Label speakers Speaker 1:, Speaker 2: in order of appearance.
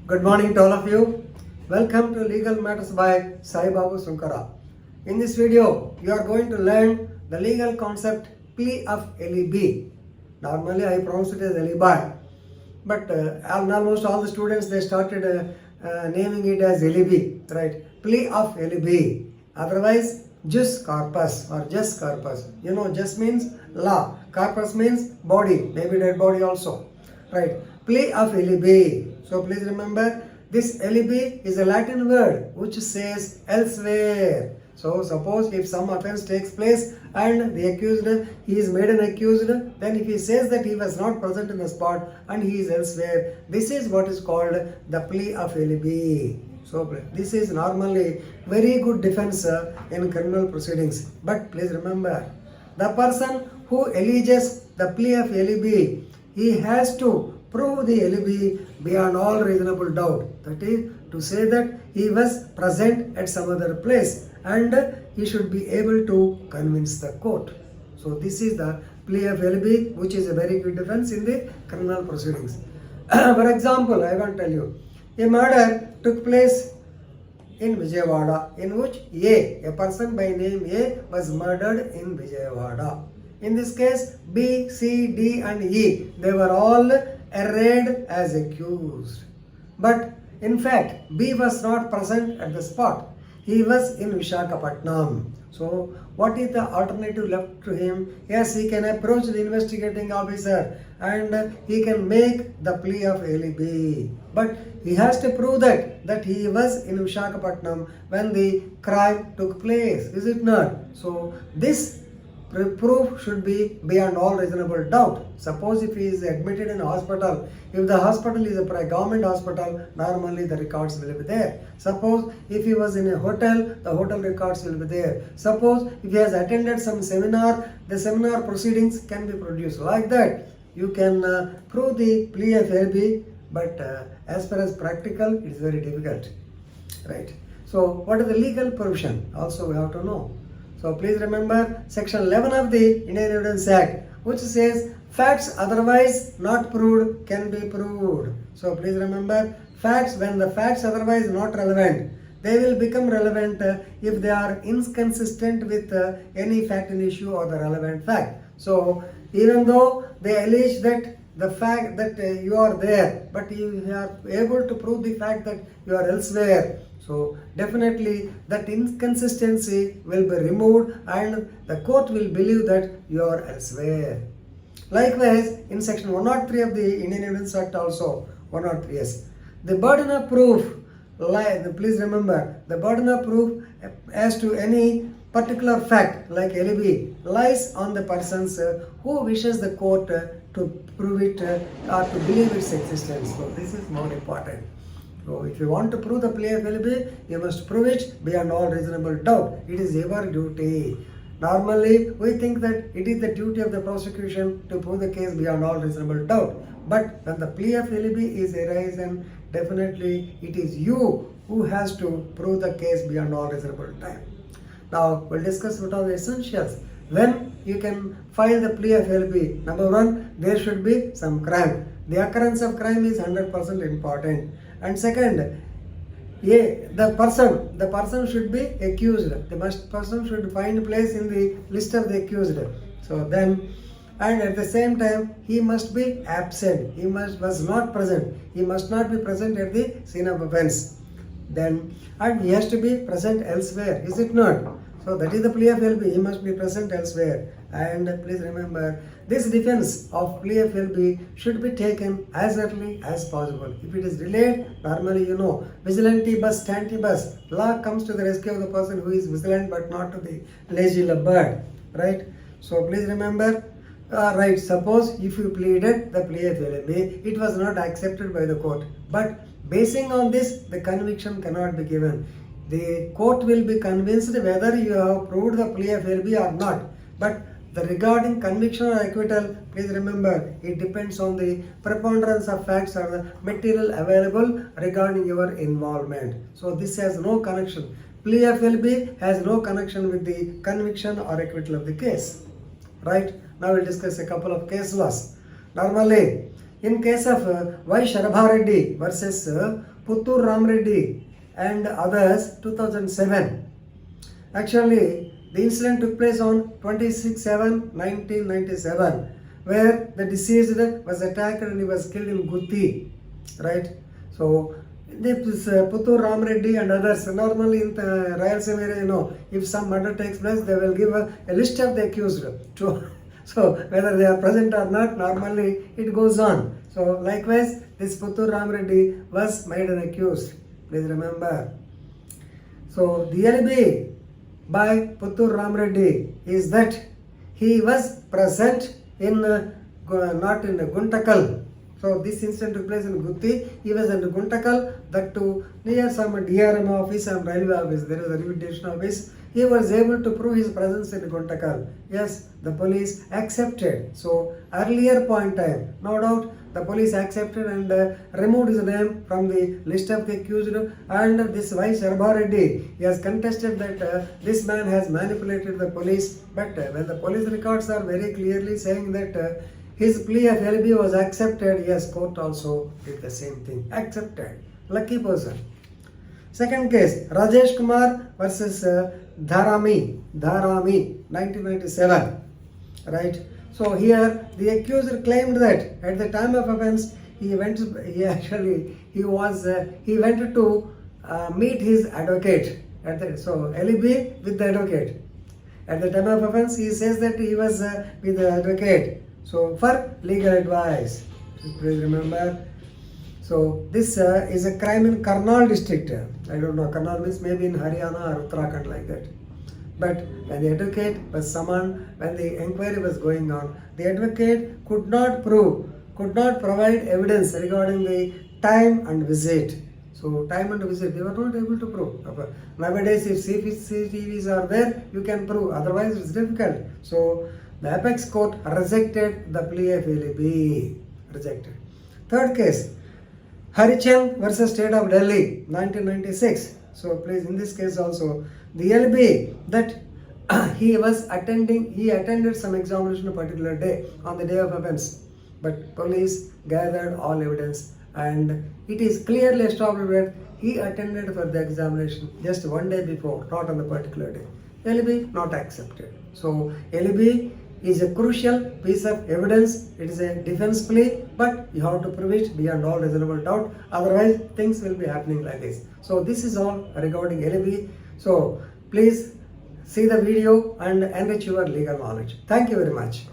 Speaker 1: Good morning to all of you. Welcome to Legal Matters by Sai Babu Sunkara. In this video, you are going to learn the legal concept plea of alibi. Normally, I pronounce it as alibi, but almost all the students they started naming it as alibi, right? Plea of alibi. Otherwise, jus corpus or jus corpus. You know, jus means law, corpus means body, maybe dead body also, right? Plea of alibi. So please remember, this alibi is a Latin word which says elsewhere. So suppose if some offense takes place and the accused, he is made an accused, then if he says that he was not present in the spot and he is elsewhere, this is what is called the plea of alibi. So this is normally very good defense in criminal proceedings. But please remember, the person who alleges the plea of alibi, he has to prove the alibi beyond all reasonable doubt. That is to say that he was present at some other place and he should be able to convince the court. So this is the plea of alibi, which is a very good defense in the criminal proceedings. For example, I want to tell you, a murder took place in Vijayawada in which a person by name A was murdered in Vijayawada. In this case, B, C, D and E, they were all arraigned as accused. But in fact, B was not present at the spot. He was in Visakhapatnam. So what is the alternative left to him? Yes, he can approach the investigating officer and he can make the plea of alibi. But he has to prove that he was in Visakhapatnam when the crime took place. Is it not? So this proof should be beyond all reasonable doubt. Suppose if he is admitted in a hospital, if the hospital is a government hospital, normally the records will be there. Suppose if he was in a hotel, the hotel records will be there. Suppose if he has attended some seminar, the seminar proceedings can be produced. Like that, you can prove the plea of alibi, but as far as practical, it is very difficult, right? So what is the legal provision? Also we have to know. So please remember section 11 of the Indian Evidence Act, which says facts otherwise not proved can be proved. So please remember, when the facts otherwise not relevant, they will become relevant if they are inconsistent with any fact in issue or the relevant fact. So even though they allege that the fact that you are there, but you are able to prove the fact that you are elsewhere, so definitely that inconsistency will be removed and the court will believe that you are elsewhere. Likewise, in section 103 of the Indian Evidence Act also, 103S, the burden of proof, please remember, the burden of proof as to any particular fact like alibi lies on the persons who wishes the court to prove it or to believe its existence. So this is more important. So if you want to prove the plea of alibi, you must prove it beyond all reasonable doubt. It is your duty. Normally, we think that it is the duty of the prosecution to prove the case beyond all reasonable doubt. But when the plea of alibi is arisen, definitely it is you who has to prove the case beyond all reasonable time. Now, we'll discuss what are the essentials. When you can file the plea of alibi, number one, there should be some crime. The occurrence of crime is 100% important. And second, the person should be accused. The person should find place in the list of the accused. So then, and at the same time, he must be absent. He was not present. He must not be present at the scene of offense. Then, and he has to be present elsewhere. Is it not? So that is the plea of alibi. He must be present elsewhere. And please remember, this defense of plea of alibi should be taken as early as possible. If it is delayed, normally you know, vigilantibus stantibus, law comes to the rescue of the person who is vigilant but not to the lazy bird, right? So please remember, right, suppose if you pleaded the plea of alibi, it was not accepted by the court. But basing on this, the conviction cannot be given. The court will be convinced whether you have proved the plea of alibi or not. But regarding conviction or acquittal, please remember, it depends on the preponderance of facts or the material available regarding your involvement. So this has no connection. Plea of alibi has no connection with the conviction or acquittal of the case. Right? Now we'll discuss a couple of case laws. Normally, in case of Y. Sharabha Reddy versus Puttur Ramreddy and others 2007. Actually, the incident took place on 26/7/1997, where the deceased was attacked and he was killed in Gutti, right? So this Puttur Ramreddy and others, normally in the Rayalaseema area, if some murder takes place, they will give a list of the accused. So whether they are present or not, normally it goes on. So likewise, this Puttur Ramreddy was made an accused. Please remember. So the alibi by Puttur Ramreddy is that he was present in not in Guntakal. So this incident took place in Gutti. He was in Guntakal, that too near some DRM office and railway office. There is a reputation office. He was able to prove his presence in Guntakal. Yes, the police accepted. So earlier point time, no doubt the police accepted and removed his name from the list of the accused. And this Vice Reddy, he has contested that this man has manipulated the police. But when the police records are very clearly saying that his plea of alibi was accepted, yes, court also did the same thing. Accepted. Lucky person. Second case, Rajesh Kumar versus Dharami, 1997. Right? So here the accuser claimed that at the time of offense he went to meet his advocate. So alibi with the advocate. At the time of offense he says that he was with the advocate. So for legal advice, please remember. So this is a crime in Karnal district. I don't know, Karnal means maybe in Haryana or Uttarakhand, like that. But when the advocate was summoned, when the inquiry was going on, the advocate could not provide evidence regarding the time and visit. So time and visit, they were not able to prove. Nowadays, if CCTVs are there, you can prove. Otherwise, it's difficult. So the apex court rejected the plea of alibi. Rejected. Third case, Harichand versus State of Delhi, 1996. So please, in this case also, the alibi that he attended some examination a particular day, on the day of offense. But police gathered all evidence and it is clearly established that he attended for the examination just one day before, not on the particular day. Alibi not accepted. So alibi is a crucial piece of evidence. It is a defense plea, but you have to prove it beyond all reasonable doubt. Otherwise, things will be happening like this. So this is all regarding alibi. So please see the video and enrich your legal knowledge. Thank you very much.